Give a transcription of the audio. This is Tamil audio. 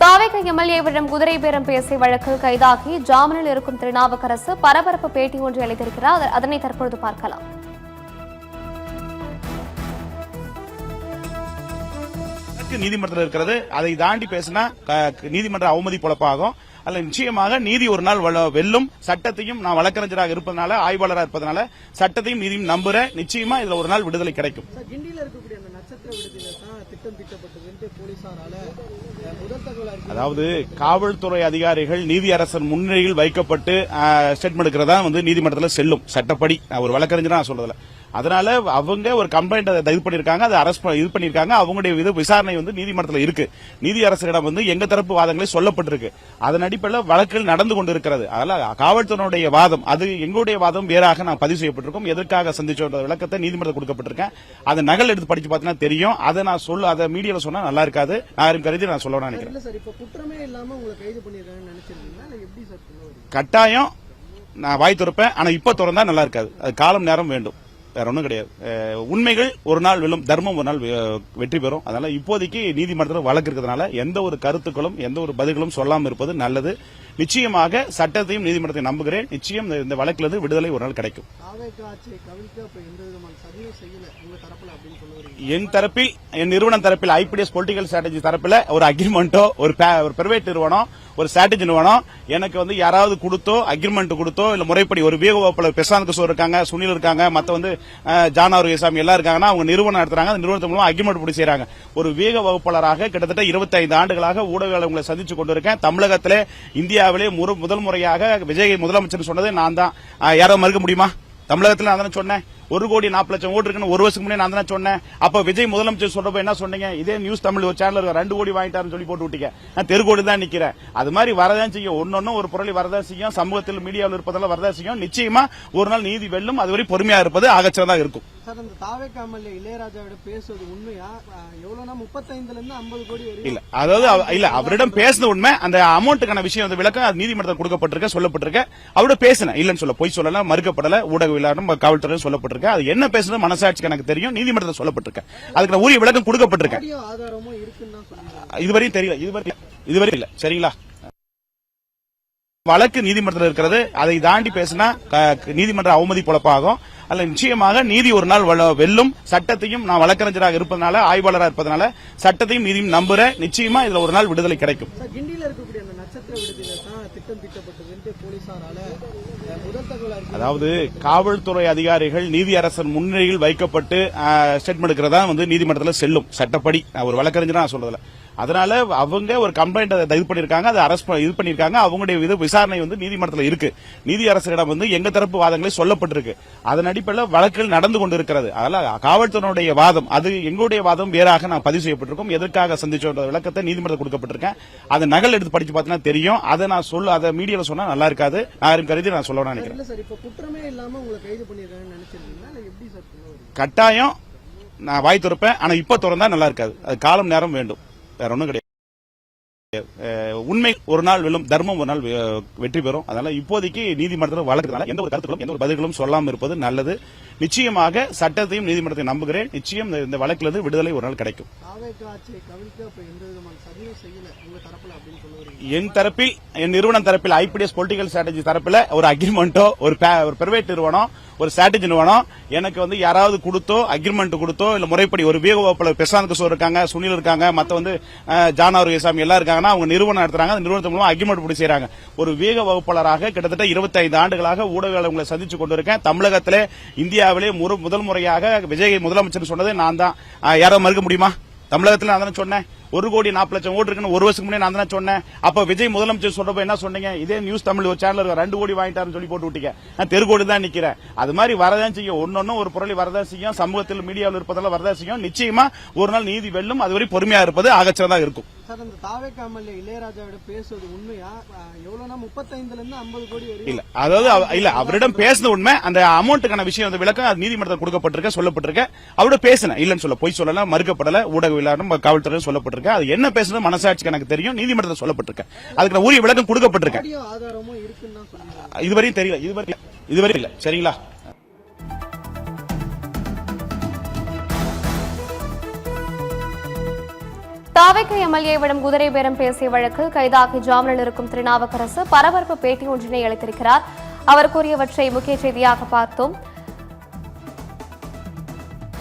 தாவேக எம்எல்ஏவிடம் குதிரை பேரம் பேசிய வழக்கில் கைதாகி ஜாமீனில் இருக்கும் திருநாவுக்கரசு பரபரப்பு பேட்டி ஒன்று அளித்திருக்கிறார். அதனை தற்பொழுது பார்க்கலாம். நீதிமன்றத்தில் இருக்கிறது, அதை தாண்டி பேசினா நீதிமன்ற அவமதி பொழப்பாகும். அல்ல நிச்சயமாக நீதி ஒரு நாள் வெல்லும். சட்டத்தையும் நான் வழக்கறிஞராக இருப்பதனால, ஆய்வாளராக இருப்பதனால சட்டத்தையும் நீதியும் நம்புறேன். நிச்சயமா இதுல ஒரு நாள் விடுதலை கிடைக்கும். அதாவது காவல்துறை அதிகாரிகள் நீதியரசர் முன்னிலையில் வைக்கப்பட்டு ஸ்டேட்மெண்ட் எடுக்கிறதா நீதிமன்றத்தில் செல்லும். சட்டப்படி ஒரு வழக்கறிஞரா சொல்றதுல அதனால அவங்க ஒரு கம்ப்ளைண்ட் இது பண்ணிருக்காங்க, அதை அரெஸ்ட் இது பண்ணிருக்காங்க. அவங்களுடைய விசாரணை நீதிமன்றத்தில் இருக்கு. நீதியரசரிடம் எங்க தரப்பு வாதங்களே சொல்லப்பட்டிருக்கு. அதன் அடிப்படையில் வழக்குகள் நடந்து கொண்டிருக்கிறது. அதனால காவல்துறையுடைய வாதம் அது எங்களுடைய வாதம் வேறாக நான் பதிவு செய்யப்பட்டிருக்கும். எதற்காக சந்திச்ச விளக்கத்தை நீதிமன்றத்தில் கொடுக்கப்பட்டிருக்கேன். அதை நகல் எடுத்து படிச்சு பார்த்தீங்கன்னா தெரியும். அதை நான் அதை மீடியாவில் சொன்னா நல்லா இருக்காது. நான் கருதி நான் சொல்ல நினைக்கிறேன். கட்டாயம் நான் வாய் திறப்பேன். ஆனா இப்ப திறந்தா நல்லா இருக்காது. அது காலம் நேரம் வேண்டும், வேற ஒன்றும் கிடையாது. உண்மைகள் ஒரு நாள் வெல்லும், தர்மம் ஒரு நாள் வெற்றி பெறும். அதனால இப்போதைக்கு நீதிமன்றத்தில் வழக்கு இருக்கிறதுனால எந்த ஒரு கருத்துக்களும் எந்த ஒரு பதில்களும் சொல்லாமல் இருப்பது நல்லது. நிச்சயமாக சட்டத்தையும் நீதிமன்றத்தை நம்புகிறேன். நிச்சயம் இந்த வழக்கிலிருந்து விடுதலை ஒரு நாள் கிடைக்கும். என் தரப்பில், என் நிறுவனம் தரப்பில், ஐபிடிஎஸ் பொலிட்டிக்கல் ஸ்ட்ராட்டஜி தரப்பில் ஒரு அக்ரிமெண்டோ, ஒரு பிரைவேட் நிறுவனம், ஒரு ஸ்ட்ராட்டஜி நிறுவனம் எனக்கு யாராவது கொடுத்தோ, அக்ரிமெண்ட் கொடுத்தோ, இல்ல முறைப்படி ஒரு விவேகவாப்பாளர் பிரசாந்த் கிஷோர் இருக்காங்க, சுனில் இருக்காங்க, மத்த ஜான் ஆரோக்கியசாமி எல்லாம் இருக்காங்கன்னா அவங்க நிறுவனம் நடத்துறாங்க. அந்த நிறுவனத்தின் மூலம் அக்ரிமெண்ட் போட்டு செய்யறாங்க. ஒரு வேக வகுப்பாளராக கிட்டத்தட்ட 25 ஆண்டுகளாக ஊடகங்களை சந்திச்சு கொண்டிருக்கேன். தமிழகத்திலே, இந்தியாவிலே முதல் முறையாக விஜய் முதலமைச்சர் சொன்னது நான் தான். யாராவது மறுக்க முடியுமா? தமிழகத்தில் நான் தானே சொன்னேன். 1,40,00,000 ஓட்டு இருக்குன்னு ஒரு வருஷத்துக்கு முன்னே நான் தானே சொன்னேன். அப்ப விஜய் முதலமைச்சர் சொல்றப்ப என்ன சொன்னீங்க? இதே நியூஸ் தமிழ் ஒரு சேனல் 2 கோடி வாங்கிட்டாருன்னு சொல்லி போட்டு விட்டீங்க. நான் தெருக்கோடி தான் நிக்கிறேன். அது மாதிரி வரதான் செய்யும். ஒன்னொன்னு ஒரு பொருளை வரதான் செய்யும். சமூகத்தில் மீடியாவில் இருப்பதெல்லாம் வரதான் செய்யும். நிச்சயமா ஒரு நாள் நீதி வெல்லும். அதுவரை பொறுமையா இருப்பது ஆகச்சிறதா இருக்கும். இல்ல, அதாவது இல்ல, அவரிடம் பேசுன உண்மை. அந்த அமௌண்ட்டுக்கான விஷயம் விளக்கம் நீதிமன்றத்தில் கொடுக்கப்பட்டிருக்க, சொல்லப்பட்டிருக்க. அவரோட பேசின இல்லன்னு சொல்ல, பொய் சொல்லல, மறுக்கப்படல, ஊடகவியலாளரும் காவல்துறை சொல்லப்பட்டிருக்க. அது என்ன பேசுறது மனசாட்சிக்கு எனக்கு தெரியும். நீதிமன்றத்தில் சொல்லப்பட்டிருக்க, அதுக்கு உரிய விளக்கம் கொடுக்கப்பட்டிருக்க. இதுவரையும் தெரியல, இதுவரை இல்ல. சரிங்களா? வழக்கு நீதிமன்றத்தில் இருக்கிறது, அதை தாண்டி பேசினா நீதிமன்ற அவமதி பொழப்பாகும். அல்ல நிச்சயமாக நீதி ஒரு நாள் வெல்லும். சட்டத்தையும் நான் வழக்கறிஞராக இருப்பதனால, ஆய்வாளராக இருப்பதனால சட்டத்தையும் நீதியும் நம்புறேன். நிச்சயமா இதுல ஒரு நாள் விடுதலை கிடைக்கும். அதாவது காவல்துறை அதிகாரிகள் நீதியரசர் முன்னிலையில் வைக்கப்பட்டு ஸ்டேட்மெண்ட் எடுக்கிறதா நீதிமன்றத்தில் செல்லும். சட்டப்படி ஒரு வழக்கறிஞரா சொல்றதுல அதனால அவங்க ஒரு கம்ப்ளைண்ட் இது பண்ணிருக்காங்க, அதை அரெஸ்ட் இது பண்ணிருக்காங்க. அவங்களுடைய விசாரணை நீதிமன்றத்தில் இருக்கு. நீதியரசரிடம் எங்க தரப்பு வாதங்களே சொல்லப்பட்டிருக்கு. அதன் அடிப்படையில் வழக்குகள் நடந்து கொண்டிருக்கிறது. அதனால காவல்துறையுடைய வாதம் அது எங்களுடைய வாதம் வேறாக நான் பதிவு செய்யப்பட்டிருக்கும். எதற்காக சந்திச்ச விளக்கத்தை நீதிமன்றத்தில் கொடுக்கப்பட்டிருக்கேன். அதை நகல் எடுத்து படிச்சு பார்த்தீங்கன்னா தெரியும். அதை நான் அதை மீடியாவில் சொன்னா நல்லா இருக்காது. நான் கருதி நான் சொல்ல நினைக்கிறேன். கட்டாயம் நான் வாய் திறப்பேன். ஆனா இப்ப திறந்தா நல்லா இருக்காது. அது காலம் நேரம் வேண்டும், வேற ஒன்றும் கிடையாது. உண்மை ஒரு நாள் வெல்லும், தர்மம் ஒரு நாள் வெற்றி பெறும். அதனால இப்போதைக்கு நீதிமன்றத்தில் வழக்குனால எந்த ஒரு கருத்துக்களும் எந்த ஒரு பதில்களும் சொல்லாமல் இருப்பது நல்லது. நிச்சயமாக சட்டத்தையும் நீதிமன்றத்தை நம்புகிறேன். நிச்சயம் இந்த வழக்கிலிருந்து விடுதலை ஒரு நாள் கிடைக்கும். என் தரப்பில், என் நிறுவனம் தரப்பில், ஐபிடிஎஸ் பொலிட்டிக்கல் ஸ்ட்ராட்டஜி தரப்பில் ஒரு அக்ரிமெண்டோ, ஒரு பிரைவேட் நிறுவனம், ஒரு ஸ்ட்ராட்டஜி நிறுவனம் எனக்கு யாராவது கொடுத்தோ, அக்ரிமெண்ட் கொடுத்தோ, இல்ல முறைப்படி ஒரு விவேகவாப்பாளர் பிரசாந்த் கிஷோர் இருக்காங்க, சுனில் இருக்காங்க, மத்த ஜான் ஆரோக்கியசாமி எல்லாம் இருக்காங்கன்னா அவங்க நிறுவனம் நடத்துறாங்க. அந்த நிறுவனத்தின் மூலம் அக்ரிமெண்ட் போட்டு செய்யறாங்க. ஒரு வேக வகுப்பாளராக கிட்டத்தட்ட 25 ஆண்டுகளாக ஊடகங்களை சந்திச்சு கொண்டிருக்கேன். தமிழகத்திலே, இந்தியாவிலே முதல் முறையாக விஜய் முதலமைச்சர் சொன்னது நான் தான். யாராவது மறுக்க முடியுமா? தமிழகத்தில் நான் தானே சொன்னேன். 1,40,00,000 ஓட்டு இருக்குன்னு ஒரு வருஷத்துக்கு முன்னே நான் தானே சொன்னேன். அப்ப விஜய் முதலமைச்சர் சொல்றப்ப என்ன சொன்னீங்க? இதே நியூஸ் தமிழ் ஒரு சேனல் 2 கோடி வாங்கிட்டாருன்னு சொல்லி போட்டு விட்டீங்க. நான் தெருக்கோடி தான் நிக்கிறேன். அது மாதிரி வரதான் செய்யும். ஒன்னொன்னு ஒரு பொருளை வரதான் செய்யும். சமூகத்தில் மீடியாவில் இருப்பதெல்லாம் வரதான் செய்யும். நிச்சயமா ஒரு நாள் நீதி வெல்லும். அதுவரை பொறுமையா இருப்பது ஆகச்சிறதா இருக்கும். இல்ல, அதாவது இல்ல, அவரிடம் பேசுன உண்மை. அந்த அமௌண்ட்டுக்கான விஷயம் விளக்கம் நீதிமன்றத்தில் கொடுக்கப்பட்டிருக்க, சொல்லப்பட்டிருக்க. அவரோட பேசின இல்லன்னு சொல்ல, பொய் சொல்லல, மறுக்கப்படல, ஊடகவியலாளரும் காவல்துறை சொல்லப்பட்டிருக்க. அது என்ன பேசுறது மனசாட்சிக்கு எனக்கு தெரியும். நீதிமன்றத்தில் சொல்லப்பட்டிருக்க, அதுக்கு உரிய விளக்கம் கொடுக்கப்பட்டிருக்க. இதுவரையும் தெரியல, இதுவரை இல்ல. சரிங்களா? தாவேக்கு எம்எல்ஏவிடம் குதிரை பேரம் பேசிய வழக்கில் கைதாகி ஜாமீனில் இருக்கும் திருநாவுக்கரசு பரபரப்பு பேட்டி ஒன்றினை அளித்திருக்கிறார். அவர் கூறியவற்றை முக்கிய செய்தியாக பார்த்தோம்.